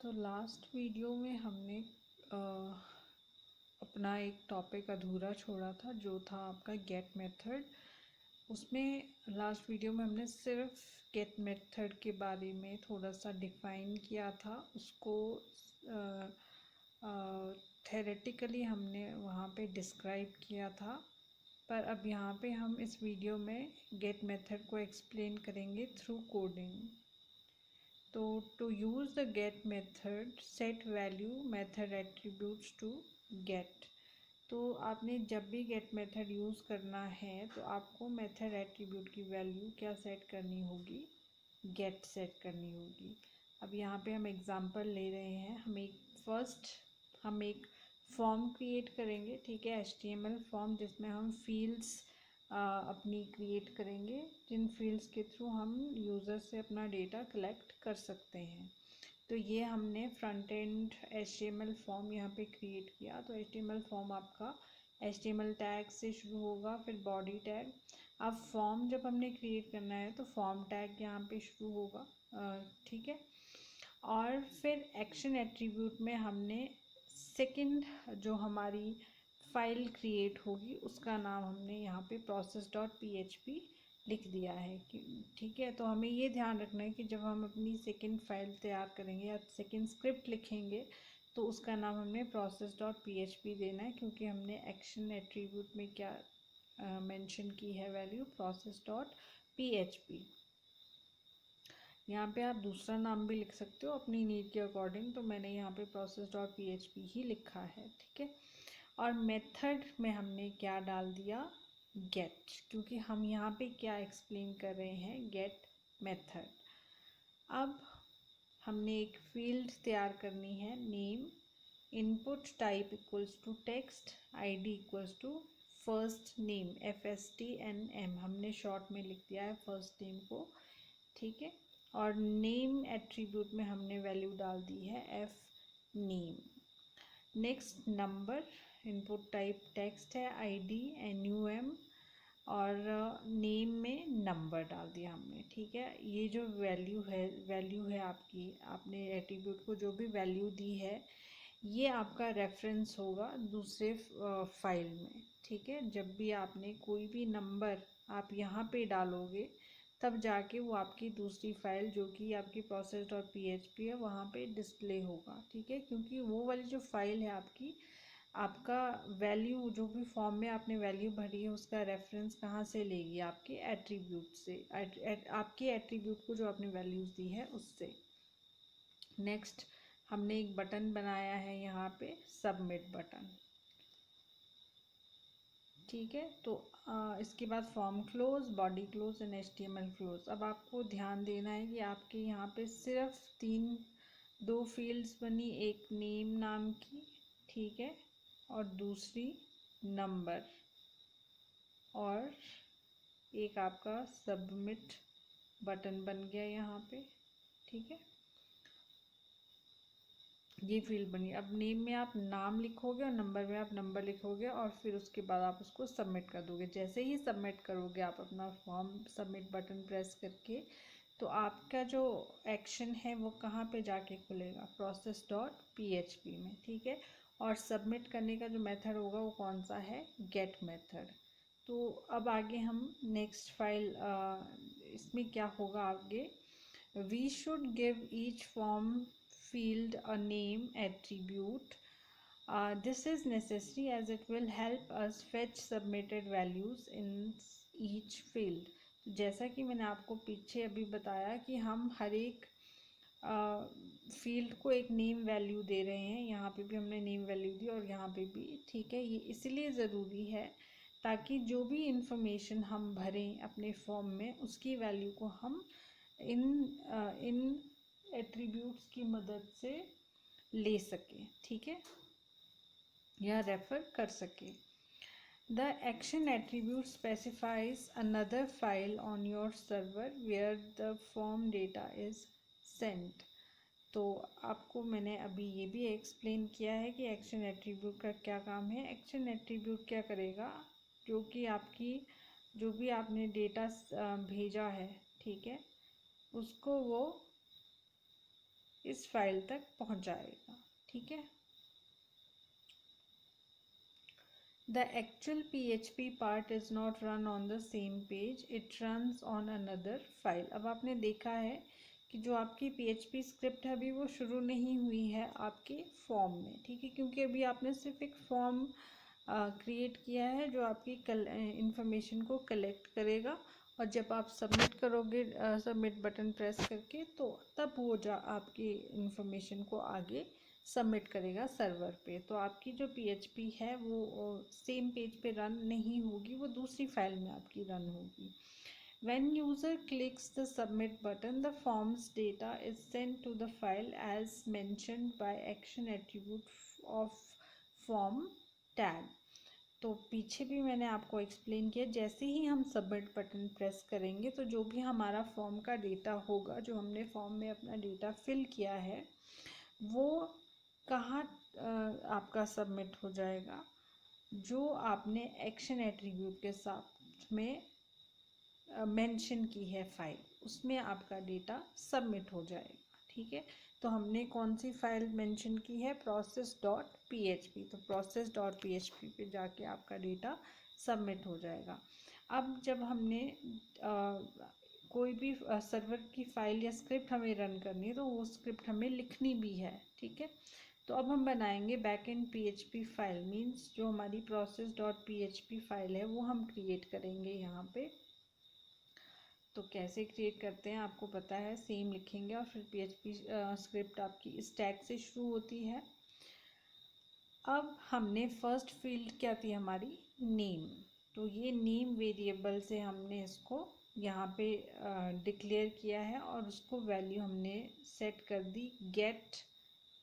तो last video में हमने अपना एक टॉपिक अधूरा छोड़ा था जो था आपका गेट मेथड। उसमें लास्ट वीडियो में हमने सिर्फ गेट मेथड के बारे में थोड़ा सा डिफाइन किया था, उसको थेरेटिकली हमने वहाँ पे डिस्क्राइब किया था। पर अब यहाँ पे हम इस वीडियो में गेट मेथड को एक्सप्लेन करेंगे थ्रू कोडिंग। तो to use the get method set value method attributes to get. तो आपने जब भी गेट मेथड यूज़ करना है तो आपको मेथड एट्रीब्यूट की वैल्यू क्या सेट करनी होगी, गेट सेट करनी होगी। अब यहाँ पे हम एग्जांपल ले रहे हैं। हम एक फॉर्म क्रिएट करेंगे, ठीक है, HTML फॉर्म, जिसमें हम फील्ड्स अपनी क्रिएट करेंगे, जिन फील्ड्स के थ्रू हम यूज़र से अपना डेटा कलेक्ट कर सकते हैं। तो ये हमने फ्रंट एंड HTML फॉर्म यहाँ पे क्रिएट किया। तो HTML फॉर्म आपका HTML टैग से शुरू होगा, फिर बॉडी टैग। अब फॉर्म जब हमने क्रिएट करना है तो फॉर्म टैग यहाँ पे शुरू होगा, ठीक है। और फिर एक्शन एट्रीब्यूट में हमने सेकंड जो हमारी फाइल क्रिएट होगी उसका नाम हमने यहाँ पे process.php लिख दिया है, ठीक है। तो हमें ये ध्यान रखना है कि जब हम अपनी सेकंड फाइल तैयार करेंगे या सेकंड स्क्रिप्ट लिखेंगे तो उसका नाम हमने process.php देना है, क्योंकि हमने एक्शन एट्रीब्यूट में क्या मेंशन की है वैल्यू, process.php। यहाँ पे आप दूसरा नाम भी लिख सकते हो अपनी नीड के अकॉर्डिंग, तो मैंने यहाँ पे process.php ही लिखा है, ठीक है। और मेथड में हमने क्या डाल दिया, गेट, क्योंकि हम यहाँ पे क्या एक्सप्लेन कर रहे हैं, गेट मेथड। अब हमने एक फील्ड तैयार करनी है, name, input type equals to text, ID equals to first name, FSTNM हमने शॉर्ट में लिख दिया है फर्स्ट नेम को, ठीक है। और नेम एट्रीब्यूट में हमने वैल्यू डाल दी है F name. Next number, input type text है, ID NUM, और नेम में नंबर डाल दिया हमने, ठीक है। ये जो वैल्यू है आपकी, आपने एट्रीब्यूट को जो भी वैल्यू दी है ये आपका रेफरेंस होगा दूसरे फाइल में, ठीक है। जब भी आपने कोई भी नंबर आप यहाँ पे डालोगे तब जाके वो आपकी दूसरी फाइल जो कि आपकी process.php है वहाँ पे डिस्प्ले होगा, ठीक है। क्योंकि वो वाली जो फाइल है आपका वैल्यू जो भी फॉर्म में आपने वैल्यू भरी है उसका रेफरेंस कहाँ से लेगी, आपके एट्रीब्यूट से, आपके एट्रीब्यूट को जो आपने वैल्यूज़ दी है उससे। नेक्स्ट हमने एक बटन बनाया है यहाँ पे, सबमिट बटन, ठीक है। तो इसके बाद form close, body close and HTML close. अब आपको ध्यान देना है कि आपके यहाँ पे सिर्फ दो फील्ड्स बनी, एक नेम नाम की, ठीक है, और दूसरी नंबर, और एक आपका सबमिट बटन बन गया यहाँ पे, ठीक है। ये फील्ड बनी। अब नेम में आप नाम लिखोगे और नंबर में आप नंबर लिखोगे और फिर उसके बाद आप उसको सबमिट कर दोगे। जैसे ही सबमिट करोगे आप अपना फॉर्म सबमिट बटन प्रेस करके, तो आपका जो एक्शन है वो कहाँ पे जाके खुलेगा, process.php में, ठीक है। और सबमिट करने का जो मेथड होगा वो कौन सा है, गेट मेथड। तो अब आगे हम नेक्स्ट फाइल, इसमें क्या होगा आगे, we should give each form field a name attribute. This is necessary as it will help us fetch submitted values in each field. तो जैसा कि मैंने आपको पीछे अभी बताया कि हम हर एक फील्ड को एक नेम वैल्यू दे रहे हैं, यहाँ पे भी हमने नेम वैल्यू दी और यहाँ पे भी, ठीक है। ये इसलिए ज़रूरी है ताकि जो भी इंफॉर्मेशन हम भरें अपने फॉर्म में उसकी वैल्यू को हम इन एट्रीब्यूट्स की मदद से ले सके, ठीक है, या रेफर कर सके। The action attribute specifies another file on your server where the form data is sent. तो आपको मैंने अभी ये भी एक्सप्लेन किया है कि एक्शन एट्रीब्यूट का क्या काम है। एक्शन एट्रीब्यूट क्या करेगा, जो कि आपकी जो भी आपने डेटा भेजा है, ठीक है, उसको वो इस फाइल तक पहुंचाएगा। ठीक है। The actual PHP part is not run on the same page, it runs on another file। अब आपने देखा है कि जो आपकी PHP स्क्रिप्ट है अभी वो शुरू नहीं हुई है आपके फॉर्म में। ठीक है, क्योंकि अभी आपने सिर्फ एक फॉर्म क्रिएट किया है जो आपकी इंफॉर्मेशन को कलेक्ट करेगा, और जब आप सबमिट करोगे सबमिट बटन प्रेस करके, तो तब वो आपकी इंफॉर्मेशन को आगे सबमिट करेगा सर्वर पे। तो आपकी जो PHP है वो सेम पेज पे रन नहीं होगी, वो दूसरी फाइल में आपकी रन होगी। When user clicks the submit button, the form's data is sent to the file as mentioned by action attribute of form tag। तो पीछे भी मैंने आपको एक्सप्लेन किया, जैसे ही हम सबमिट बटन प्रेस करेंगे तो जो भी हमारा फॉर्म का डेटा होगा, जो हमने फॉर्म में अपना डेटा फिल किया है, वो कहाँ आपका सबमिट हो जाएगा, जो आपने एक्शन एट्रीब्यूट के साथ में मेंशन की है फाइल, उसमें आपका डेटा सबमिट हो जाएगा। ठीक है, तो हमने कौन सी फाइल मेंशन की है, process.php। तो process.php पे जाके आपका डेटा सबमिट हो जाएगा। अब जब हमने कोई भी सर्वर की फाइल या स्क्रिप्ट हमें रन करनी है, तो वो स्क्रिप्ट हमें लिखनी भी है। ठीक है, तो अब हम बनाएंगे बैकएंड PHP फाइल, मीन्स जो हमारी process.php फाइल है वो हम क्रिएट करेंगे यहाँ पे। तो कैसे क्रिएट करते हैं आपको पता है, सेम लिखेंगे और फिर PHP स्क्रिप्ट आपकी इस टैग से शुरू होती है। अब हमने फर्स्ट फील्ड क्या थी हमारी, नेम। तो ये नेम वेरिएबल से हमने इसको यहाँ पे डिक्लेयर किया है, और उसको वैल्यू हमने सेट कर दी गेट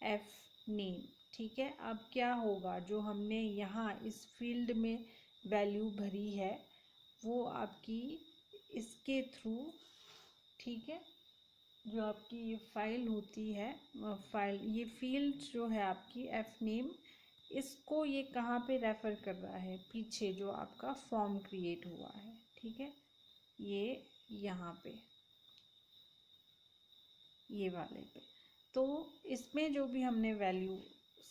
एफ नेम। ठीक है, अब क्या होगा, जो हमने यहाँ इस फील्ड में वैल्यू भरी है वो आपकी इसके थ्रू, ठीक है, जो आपकी ये फाइल होती है फाइल, ये फील्ड जो है आपकी एफ नेम, इसको ये कहाँ पे रेफर कर रहा है, पीछे जो आपका फॉर्म क्रिएट हुआ है। ठीक है, ये यहाँ पे, ये वाले पे। तो इसमें जो भी हमने वैल्यू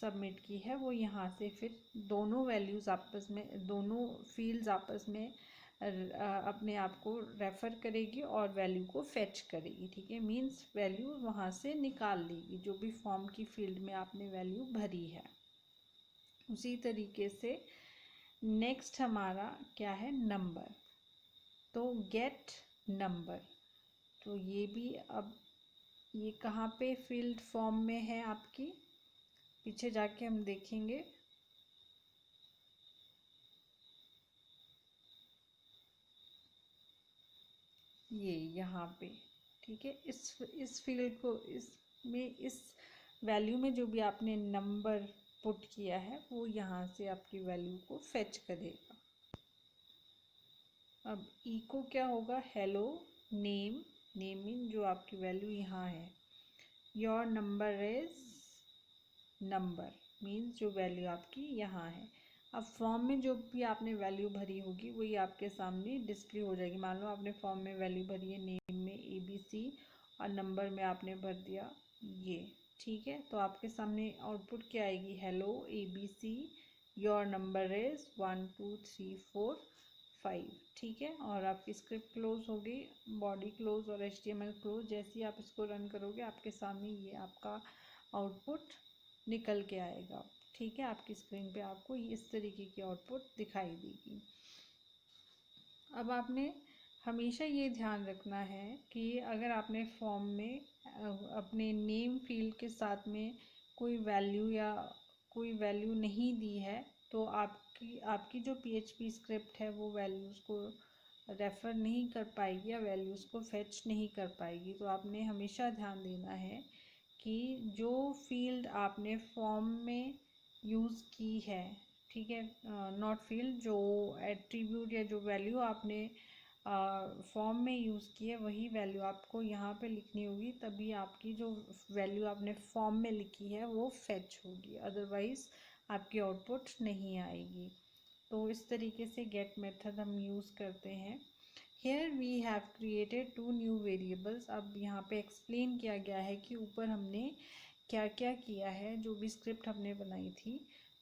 सबमिट की है वो यहाँ से फिर दोनों वैल्यूज़ आपस में, दोनों फील्ड्स आपस में अपने आप को रेफ़र करेगी और वैल्यू को फेच करेगी। ठीक है, मीन्स वैल्यू वहाँ से निकाल लेगी जो भी फॉर्म की फील्ड में आपने वैल्यू भरी है। उसी तरीके से नेक्स्ट हमारा क्या है, नंबर। तो गेट नंबर, तो ये भी अब ये कहाँ पे फील्ड फॉर्म में है आपकी, पीछे जाके हम देखेंगे। ये यहाँ पे, ठीक है, इस फील्ड को, इसमें इस वैल्यू में जो भी आपने नंबर पुट किया है वो यहाँ से आपकी वैल्यू को फेच करेगा। अब इको क्या होगा, हेलो नेम, नेमिंग जो आपकी वैल्यू यहाँ है, your number is number, means जो वैल्यू आपकी यहाँ है। अब फॉर्म में जो भी आपने वैल्यू भरी होगी वही आपके सामने डिस्प्ले हो जाएगी। मान लो आपने फॉर्म में वैल्यू भरी है नेम में ABC, और नंबर में आपने भर दिया ये। ठीक है, तो आपके सामने आउटपुट क्या आएगी, hello ABC, your number is 1 2 3 4 5। ठीक है, और आपकी स्क्रिप्ट क्लोज होगी, बॉडी क्लोज और HTML क्लोज। जैसे ही आप इसको रन करोगे आपके सामने ये आपका आउटपुट निकल के आएगा। ठीक है, आपकी स्क्रीन पे आपको इस तरीके की आउटपुट दिखाई देगी। अब आपने हमेशा ये ध्यान रखना है कि अगर आपने फॉर्म में अपने नेम फील्ड के साथ में कोई वैल्यू या कोई वैल्यू नहीं दी है, तो आपकी जो PHP स्क्रिप्ट है वो वैल्यूज़ को रेफ़र नहीं कर पाएगी या वैल्यूज़ को फेच नहीं कर पाएगी। तो आपने हमेशा ध्यान देना है कि जो फील्ड आपने फॉर्म में यूज़ की है, ठीक है, नॉट फील्ड, जो एट्रीब्यूट या जो वैल्यू आपने फॉर्म में यूज़ की है वही वैल्यू आपको यहाँ पे लिखनी होगी, तभी आपकी जो वैल्यू आपने फॉर्म में लिखी है वो फेच होगी, अदरवाइज़ आपकी आउटपुट नहीं आएगी। तो इस तरीके से गेट मेथड हम यूज़ करते हैं। Here we have created two new variables. अब यहाँ पे एक्सप्लेन किया गया है कि ऊपर हमने क्या क्या किया है, जो भी स्क्रिप्ट हमने बनाई थी।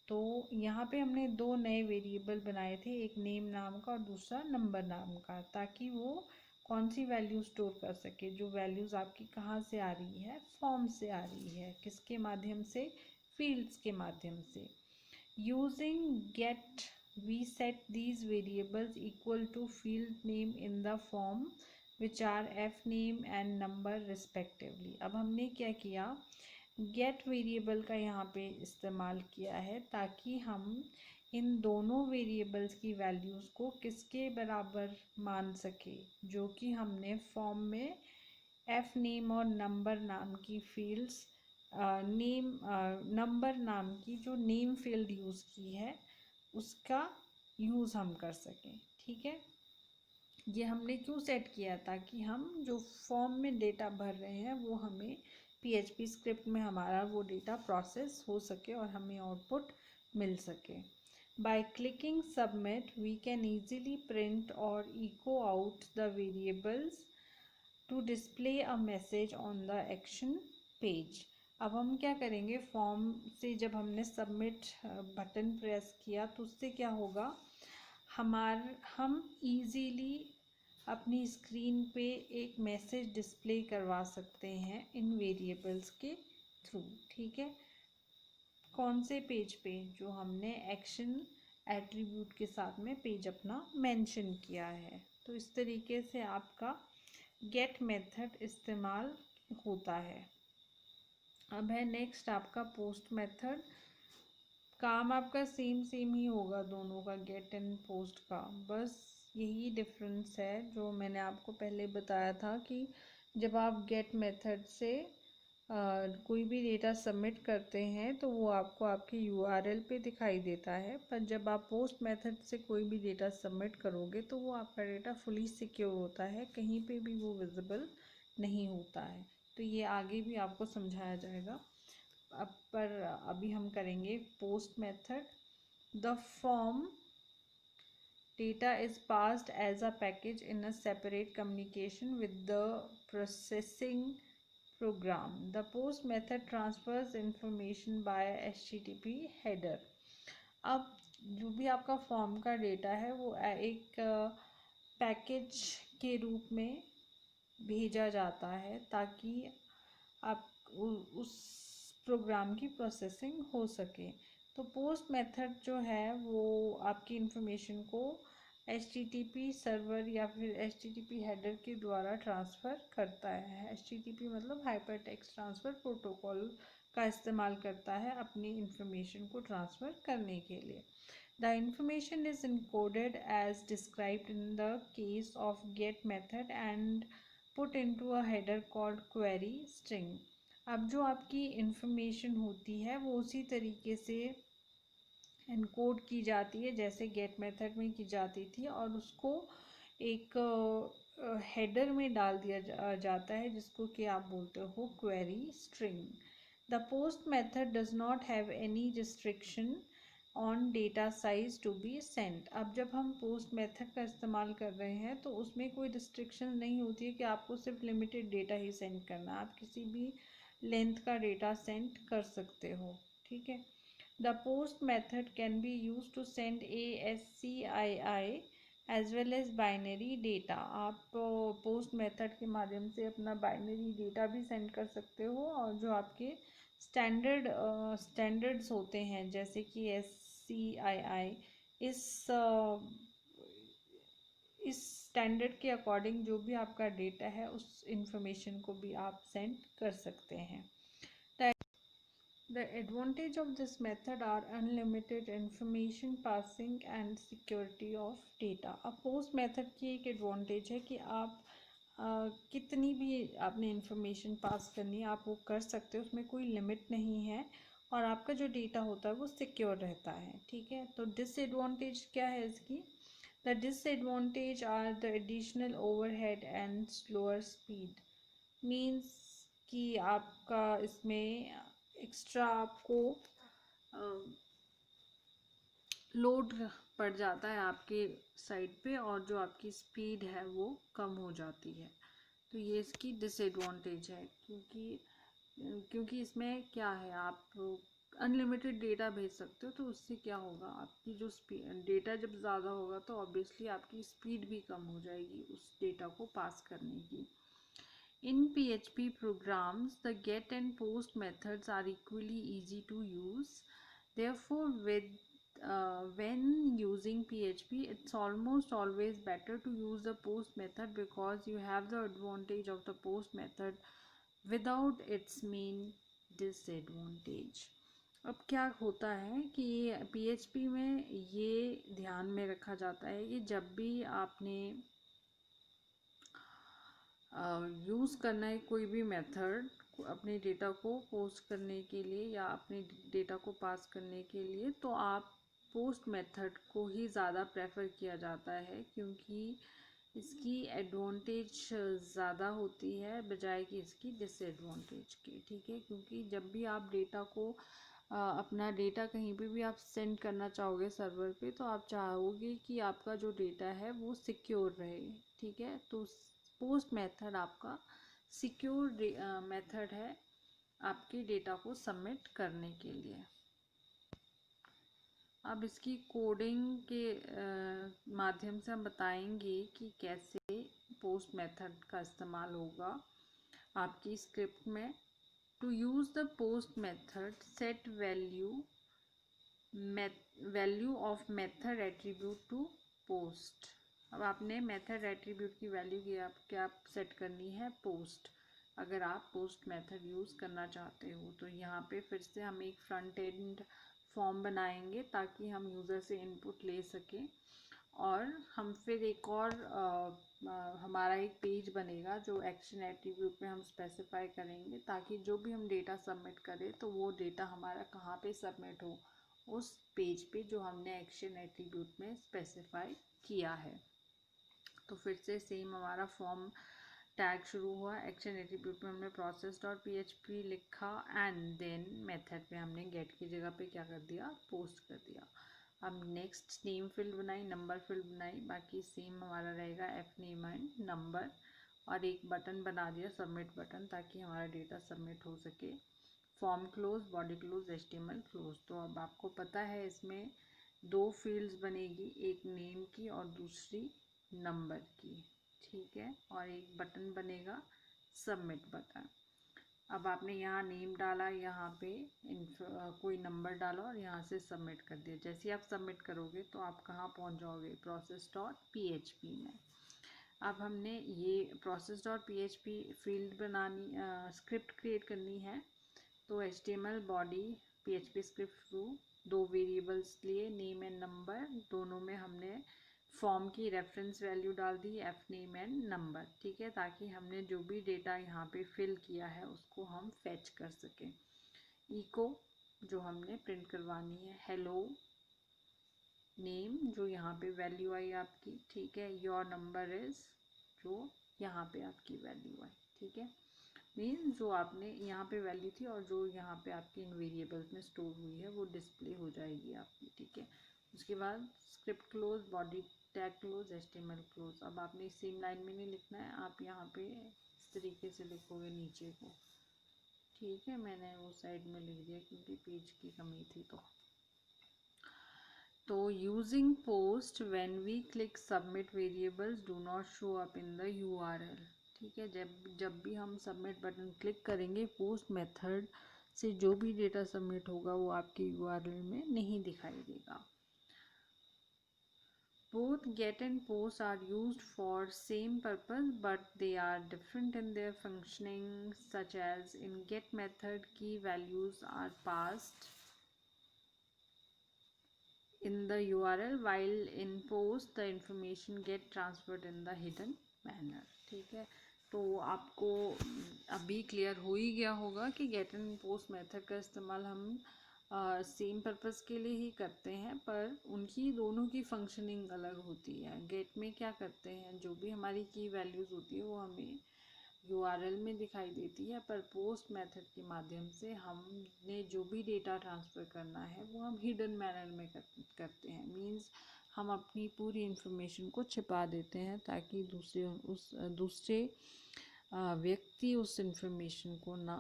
तो यहाँ पे हमने दो नए वेरिएबल बनाए थे, एक नेम नाम का और दूसरा नंबर नाम का, ताकि वो कौन सी वैल्यू स्टोर कर सके। जो वैल्यूज़ आपकी कहाँ से आ रही है, फॉर्म से आ रही है, किसके माध्यम से, फील्ड्स के माध्यम से। Using get we set these variables equal to field name in the form which are f name and number respectively। अब हमने क्या किया, get वेरिएबल का यहाँ पे इस्तेमाल किया है ताकि हम इन दोनों वेरिएबल्स की वैल्यूज़ को किसके बराबर मान सके, जो कि हमने फॉर्म में f नेम और नंबर नाम की फील्ड्स, नंबर नाम की जो नेम फील्ड यूज़ की है उसका यूज़ हम कर सकें। ठीक है, ये हमने क्यों सेट किया, ताकि हम जो फॉर्म में डेटा भर रहे हैं वो हमें PHP स्क्रिप्ट में हमारा वो डेटा प्रोसेस हो सके और हमें आउटपुट मिल सके। By clicking submit we can easily print or echo out the variables to display a message on the action page। अब हम क्या करेंगे, फॉर्म से जब हमने सबमिट बटन प्रेस किया तो उससे क्या होगा, हम इजीली अपनी स्क्रीन पे एक मैसेज डिस्प्ले करवा सकते हैं इन वेरिएबल्स के थ्रू। ठीक है, कौन से पेज पे, जो हमने एक्शन एट्रीब्यूट के साथ में पेज अपना मेंशन किया है। तो इस तरीके से आपका गेट मेथड इस्तेमाल होता है। अब है नेक्स्ट आपका पोस्ट मेथड। काम आपका सेम ही होगा दोनों का, गेट एंड पोस्ट का, बस यही डिफरेंस है जो मैंने आपको पहले बताया था कि जब आप गेट मेथड से कोई भी डेटा सबमिट करते हैं तो वो आपको आपके URL पे दिखाई देता है, पर जब आप पोस्ट मेथड से कोई भी डेटा सबमिट करोगे तो वो आपका डेटा फुली सिक्योर होता है, कहीं पे भी वो विजिबल नहीं होता है। तो ये आगे भी आपको समझाया जाएगा। अब पर अभी हम करेंगे post method. The form data is passed as a package in a separate communication with the processing program। The post method transfers information by HTTP header। अब जो भी आपका फॉर्म का डेटा है वो एक पैकेज के रूप में भेजा जाता है ताकि आप उस प्रोग्राम की प्रोसेसिंग हो सके। तो पोस्ट मेथड जो है वो आपकी इंफॉर्मेशन को HTTP सर्वर या फिर HTTP हेडर के द्वारा ट्रांसफ़र करता है। HTTP मतलब हाइपर टेक्स्ट ट्रांसफ़र प्रोटोकॉल का इस्तेमाल करता है अपनी इंफॉर्मेशन को ट्रांसफ़र करने के लिए। The information is encoded as described in the case of get method and put into a header called query string। अब जो आपकी इंफॉर्मेशन होती है वो उसी तरीके से एनकोड की जाती है जैसे गेट मेथड में की जाती थी, और उसको एक हेडर में डाल दिया जाता है जिसको कि आप बोलते हो query string. The post method does not have any restriction on data size to be sent. अब जब हम पोस्ट मेथड का इस्तेमाल कर रहे हैं तो उसमें कोई रिस्ट्रिक्शन नहीं होती है कि आपको सिर्फ लिमिटेड डेटा ही सेंड करना है, आप किसी भी लेंथ का डेटा सेंड कर सकते हो। ठीक है, the post method can be use to send ASCII as well as binary data. आप पोस्ट मेथड के माध्यम से अपना बाइनरी डेटा भी सेंड कर सकते हो, और जो आपके स्टैंडर्ड्स होते हैं जैसे कि SCII, इस स्टैंडर्ड के अकॉर्डिंग जो भी आपका डेटा है उस इंफॉर्मेशन को भी आप सेंड कर सकते हैं। The advantage of this method are unlimited information passing and security of data। अब पोस्ट मेथड की एक एडवांटेज है कि आप कितनी भी आपने इंफॉर्मेशन पास करनी है आप वो कर सकते हो, उसमें कोई लिमिट नहीं है, और आपका जो डेटा होता है वो सिक्योर रहता है। ठीक है, तो डिसएडवांटेज क्या है इसकी? The disadvantage are the additional overhead and slower speed. Means कि आपका इसमें एक्स्ट्रा आपको लोड पड़ जाता है आपके साइड पे और जो आपकी स्पीड है वो कम हो जाती है। तो ये इसकी डिसएडवांटेज है, क्योंकि इसमें क्या है, आप अनलिमिटेड डेटा भेज सकते हो, तो उससे क्या होगा, आपकी जो डेटा जब ज़्यादा होगा तो ऑब्वियसली आपकी स्पीड भी कम हो जाएगी उस डेटा को पास करने की। In PHP programs, the get and post methods are equally easy to use. Therefore, when using PHP, it's almost always better to use the post method because you have the advantage of the post method without its main disadvantage. अब क्या होता है कि PHP में ये ध्यान में रखा जाता है कि जब भी आपने यूज़ करना है कोई भी मेथड अपने डेटा को पोस्ट करने के लिए या अपने डेटा को पास करने के लिए, तो आप पोस्ट मेथड को ही ज़्यादा प्रेफर किया जाता है, क्योंकि इसकी एडवांटेज ज़्यादा होती है बजाय कि इसकी डिसएडवांटेज के। ठीक है, क्योंकि जब भी आप डेटा को अपना डेटा कहीं पे भी आप सेंड करना चाहोगे सर्वर पे, तो आप चाहोगे कि आपका जो डेटा है वो सिक्योर रहे। ठीक है, तो पोस्ट मेथड आपका सिक्योर मेथड है आपके डेटा को सबमिट करने के लिए। अब इसकी कोडिंग के माध्यम से हम बताएंगे कि कैसे पोस्ट मेथड का इस्तेमाल होगा आपकी स्क्रिप्ट में। To use the post method, set value of method attribute to post. अब आपने मेथड एट्रीब्यूट की वैल्यू क्या सेट करनी है, पोस्ट। अगर आप पोस्ट मेथड यूज़ करना चाहते हो तो यहाँ पे फिर से हम एक फ्रंट एंड फॉर्म बनाएंगे ताकि हम यूज़र से इनपुट ले सकें, और हम फिर एक और हमारा एक पेज बनेगा जो एक्शन एट्रीब्यूट में हम स्पेसिफाई करेंगे, ताकि जो भी हम डेटा सबमिट करें तो वो डेटा हमारा कहाँ पे सबमिट हो, उस पेज पे जो हमने एक्शन एट्रीब्यूट में स्पेसिफाई किया है। तो फिर से सेम हमारा फॉर्म टैग शुरू हुआ, एक्शन एट्रीब्यूट में हमने process.php लिखा एंड देन मेथड पे हमने गेट की जगह पे क्या कर दिया, पोस्ट कर दिया। अब नेक्स्ट नेम फील्ड बनाई, नंबर फील्ड बनाई, बाकी सेम हमारा रहेगा एफ नेम एंड नंबर, और एक बटन बना दिया सबमिट बटन, ताकि हमारा डेटा सबमिट हो सके। Form close, body close, HTML close. तो अब आपको पता है इसमें दो फील्ड्स बनेगी, एक नेम की और दूसरी नंबर की। ठीक है, और एक बटन बनेगा सबमिट बटन। अब आपने यहाँ नेम डाला, यहाँ पे कोई नंबर डाला और यहाँ से सबमिट कर दिया। जैसे आप सबमिट करोगे तो आप कहाँ पहुँच जाओगे, process.php में। अब हमने ये process.php फील्ड बनानी, स्क्रिप्ट क्रिएट करनी है, तो HTML body PHP script through दो वेरिएबल्स लिए, नेम एंड नंबर, दोनों में हमने फॉर्म की रेफरेंस वैल्यू डाल the F name and number. ठीक है, ताकि हमने जो भी डेटा यहाँ पे फिल किया है उसको हम फैच कर सकें। इको जो हमने प्रिंट करवानी है, हेलो नेम जो यहाँ पे वैल्यू आई आपकी। ठीक है, योर नंबर इज जो यहाँ पे आपकी वैल्यू आई। ठीक है, मीन जो आपने यहाँ पे वैल्यू थी और जो यहाँ पे आपकी इन वेरिएबल्स में स्टोर हुई है वो डिस्प्ले हो जाएगी आपकी। ठीक है, उसके बाद script close, body tag close, HTML close. अब आपने सेम लाइन में नहीं लिखना है, आप यहाँ पे इस तरीके से लिखोगे नीचे को। ठीक है, मैंने वो साइड में लिख दिया क्योंकि पेज की कमी थी। तो using post when we click submit variables do not show up in the URL। ठीक है, जब भी हम सबमिट बटन क्लिक करेंगे, पोस्ट मेथड से जो भी डेटा सबमिट होगा वो आपके URL में नहीं दिखाई देगा। Both get and post are used for same purpose, but they are different in their functioning, such as in get method key values are passed in the URL, while in post the information get transferred in the hidden manner। ठीक है, तो आपको अभी clear हो ही गया होगा कि gate and post method का इस्तेमाल हम सेम पर्पस के लिए ही करते हैं, पर उनकी दोनों की फंक्शनिंग अलग होती है। गेट में क्या करते हैं, जो भी हमारी की वैल्यूज़ होती है वो हमें URL में दिखाई देती है, पर पोस्ट मेथड के माध्यम से हमने जो भी डेटा ट्रांसफ़र करना है वो हम हिडन मैनर में करते हैं। मींस हम अपनी पूरी इन्फॉर्मेशन को छिपा देते हैं ताकि दूसरे व्यक्ति उस इन्फॉर्मेशन को ना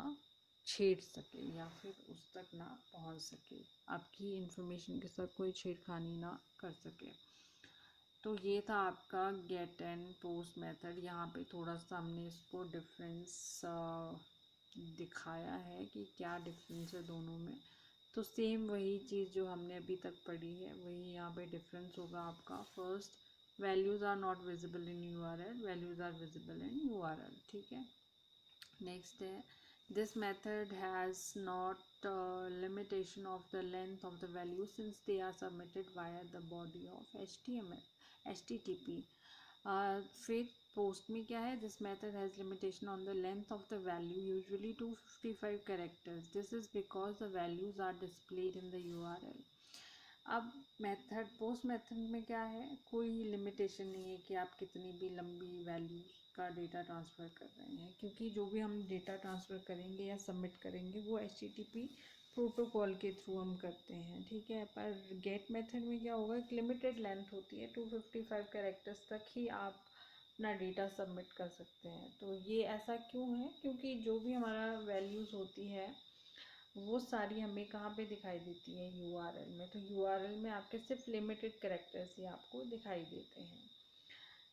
छेड़ सके या फिर उस तक ना पहुंच सके, आपकी इन्फॉर्मेशन के साथ कोई छेड़खानी ना कर सके। तो ये था आपका गेट एंड पोस्ट मेथड। यहाँ पे थोड़ा सा हमने इसको डिफरेंस दिखाया है कि क्या डिफरेंस है दोनों में। तो सेम वही चीज़ जो हमने अभी तक पढ़ी है वही यहाँ पे डिफरेंस होगा आपका। First, values are not visible in URL, values are visible in URL, ठीक है। नेक्स्ट है, this method has not limitation of the length of the value since they are submitted via the body of HTTP। फिर post में क्या है, this method has limitation on the length of the value usually 255 characters, this is because the values are displayed in the URL। अब method post method में क्या है, कोई limitation नहीं है कि आप कितनी भी लंबी वैल्यू का डेटा ट्रांसफ़र कर रहे हैं, क्योंकि जो भी हम डेटा ट्रांसफ़र करेंगे या सबमिट करेंगे वो HTTP प्रोटोकॉल के थ्रू हम करते हैं, ठीक है। पर गेट मेथड में क्या होगा, एक लिमिटेड लेंथ होती है, 255 कैरेक्टर्स तक ही आप अपना डेटा सबमिट कर सकते हैं। तो ये ऐसा क्यों है, क्योंकि जो भी हमारा वैल्यूज़ होती है वो सारी हमें कहाँ पे दिखाई देती है, URL में। तो URL में आपके सिर्फ लिमिटेड कैरेक्टर्स ही आपको दिखाई देते हैं।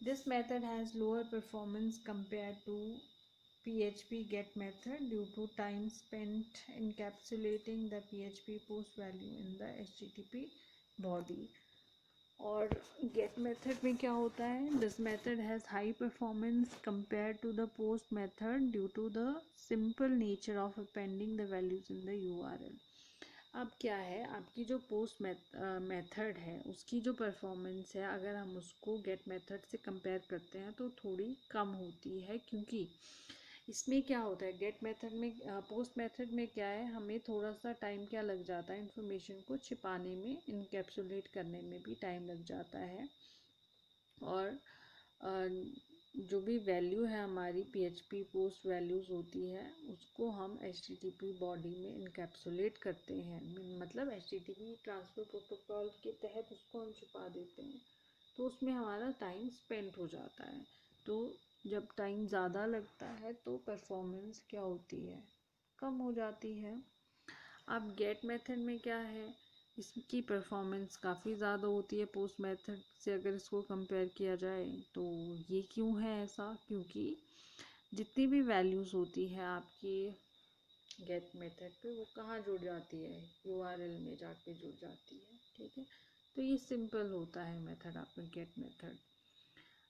This method has lower performance compare to PHP get method due to time spent encapsulating the PHP post value in the HTTP body। और गेट मेथड में क्या होता है, this method has high performance compare to the post method due to the simple nature of appending the values in the URL। अब क्या है, आपकी जो पोस्ट मेथड है उसकी जो परफॉर्मेंस है, अगर हम उसको गेट मेथड से कंपेयर करते हैं तो थोड़ी कम होती है, क्योंकि इसमें क्या होता है, गेट मेथड में पोस्ट मेथड में क्या है, हमें थोड़ा सा टाइम क्या लग जाता है, इन्फॉर्मेशन को छिपाने में, इनकैप्सुलेट करने में भी टाइम लग जाता है। और जो भी वैल्यू है हमारी PHP पोस्ट वैल्यूज़ होती है उसको हम HTTP बॉडी में इनकैप्सुलेट करते हैं, मतलब HTTP ट्रांसफ़र प्रोटोकॉल के तहत उसको हम छुपा देते हैं। तो उसमें हमारा टाइम स्पेंड हो जाता है। तो जब टाइम ज़्यादा लगता है तो परफॉर्मेंस क्या होती है, कम हो जाती है। अब गेट मेथड में क्या है, इसकी परफॉर्मेंस काफ़ी ज़्यादा होती है पोस्ट मेथड से अगर इसको कंपेयर किया जाए। तो ये क्यों है ऐसा, क्योंकि जितनी भी वैल्यूज़ होती है आपकी गेट मेथड पे वो कहाँ जुड़ जाती है, URL में जाके जुड़ जाती है, ठीक है। तो ये सिंपल होता है मेथड आपका गेट मेथड।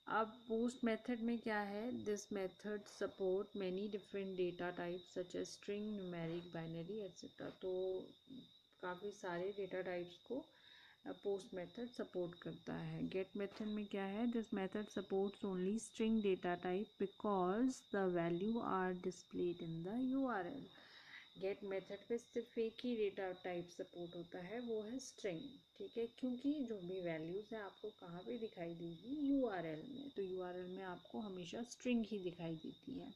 अब पोस्ट मेथड में क्या है, this method support many different data type such as string, numeric, binary etcetera. तो काफ़ी सारे डेटा टाइप्स को पोस्ट मेथड सपोर्ट करता है। गेट मेथड में क्या है, this method supports only string data type because the value are displayed in the URL। Get method पे सिर्फ एक ही डेटा टाइप सपोर्ट होता है, वो है स्ट्रिंग, ठीक है, क्योंकि जो भी वैल्यूज़ है आपको कहाँ पे दिखाई देगी, URL में। तो URL में आपको हमेशा स्ट्रिंग ही दिखाई देती है।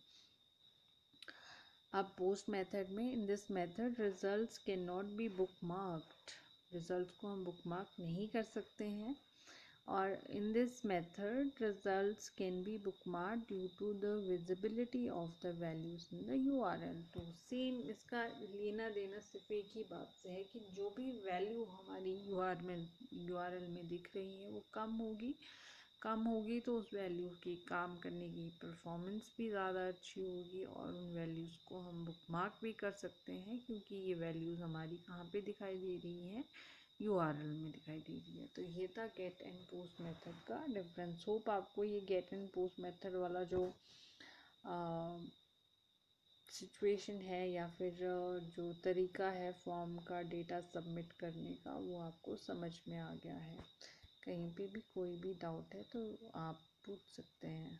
अब पोस्ट मेथड में, in this method results can not be bookmarked, result को हम बुकमार्क नहीं कर सकते हैं। और in this method results can be bookmark due to the visibility of the values in the URL। तो सेम इसका लेना देना सिर्फ एक ही बात से है कि जो भी वैल्यू हमारी URL में दिख रही है वो कम होगी तो उस वैल्यू की काम करने की परफॉर्मेंस भी ज़्यादा अच्छी होगी, और उन वैल्यूज़ को हम बुकमार्क भी कर सकते हैं, क्योंकि ये वैल्यूज़ हमारी कहाँ पे दिखाई दे रही हैं, URL में दिखाई दे रही है। तो ये था गेट एंड पोस्ट मेथड का डिफरेंस। होप आपको ये गेट एंड पोस्ट मेथड वाला जो सिचुएशन है या फिर जो तरीका है फॉर्म का डेटा सबमिट करने का वो आपको समझ में आ गया है। कहीं पे भी कोई भी डाउट है तो आप पूछ सकते हैं।